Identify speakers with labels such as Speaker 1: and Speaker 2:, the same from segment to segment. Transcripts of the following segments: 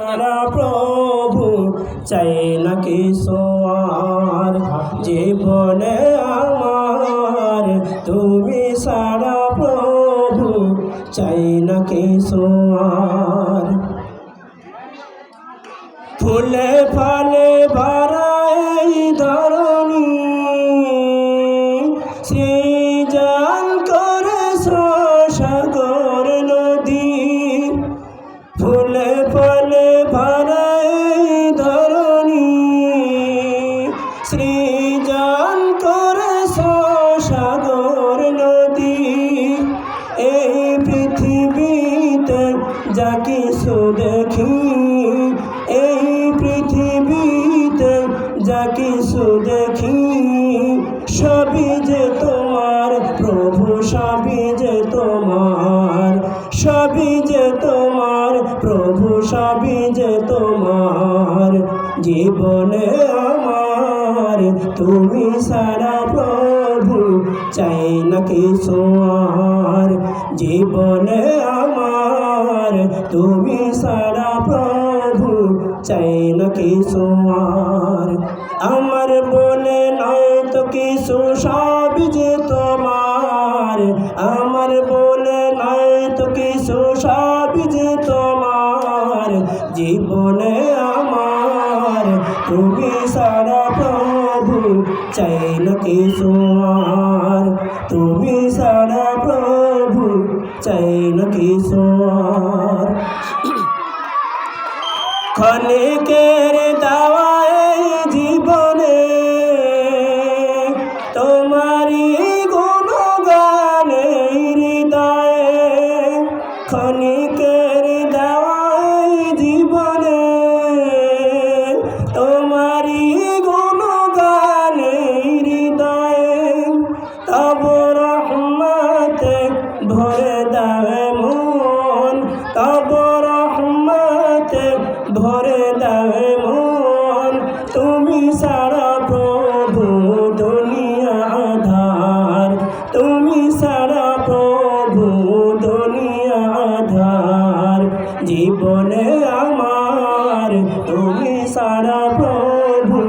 Speaker 1: সারা প্রভু চাই না কিছু আর জীবনে আমার তুমি সারা প্রভু চাই না কিছু আর ফুলে ফলে ভরা এই ধরণী সৃজন করেছ সাগর নদী ফুলে ফলে ভরা এই ধরণী সৃজন করেছ সাগর নদী এই পৃথিবীতে যা কিছু দেখি এই পৃথিবীতে যা কিছু দেখি সবই যে তোমার প্রভু সবই যে তোমার সবই যে তোমার প্রভু সবই যে তোমার জীবনে আমার তুমি সারা প্রভু চাই না কিছু আর জীবনে আমার তুমি সারা প্রভু চাই না কিছু আর আমার বলে নয় তো কিছু সব যে তোমার আমার বলে নয় তো কিছু সব যে তোমার জীবনে আমার তুমি সারা প্রভু চাই না কিছু আর তুমি সারা প্রভু চাই না কিছু আর ক্ষণিকের দাওয়াই জীবনে তোমারি গুণগানে হৃদয়ে ক্ষণিকের দাওয়াই জীবনে তোমারি গুণগানে হৃদয়ে তব রহমতে ভরে দাও মন তব রহমতে ভরে দাও মন তুমি সারা প্রভু দুনিয়া আধার তুমি সারা প্রভু দুনিয়া আধার জীবনে আমার তুমি সারা প্রভু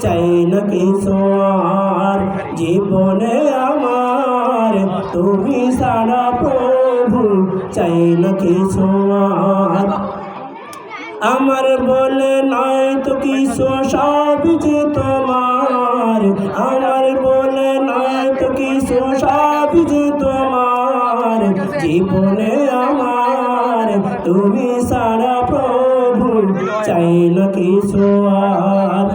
Speaker 1: চাই না কিছু আর জীবনে আমার তুমি সারা প্রভু চাই না কিছু আর আমার বলে নয় তো কিছু সব যে তোমার আমার বলে নয় তো কিছু সব যে তোমার জীবনে আমার তুমি সারা প্রভু চাই না কিছু আর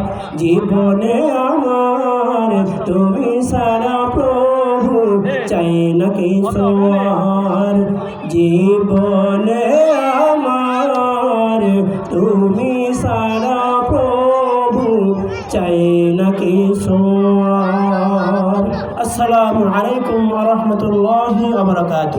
Speaker 1: জীবনে আমার তুমি সারা প্রভু চাই না কিছু আর জীবনে আমার তুমি সারা প্রভু চাই না কিছু আর। আসসালামু আলাইকুম ওয়া রাহমাতুল্লাহি ওয়া বারাকাতুহু।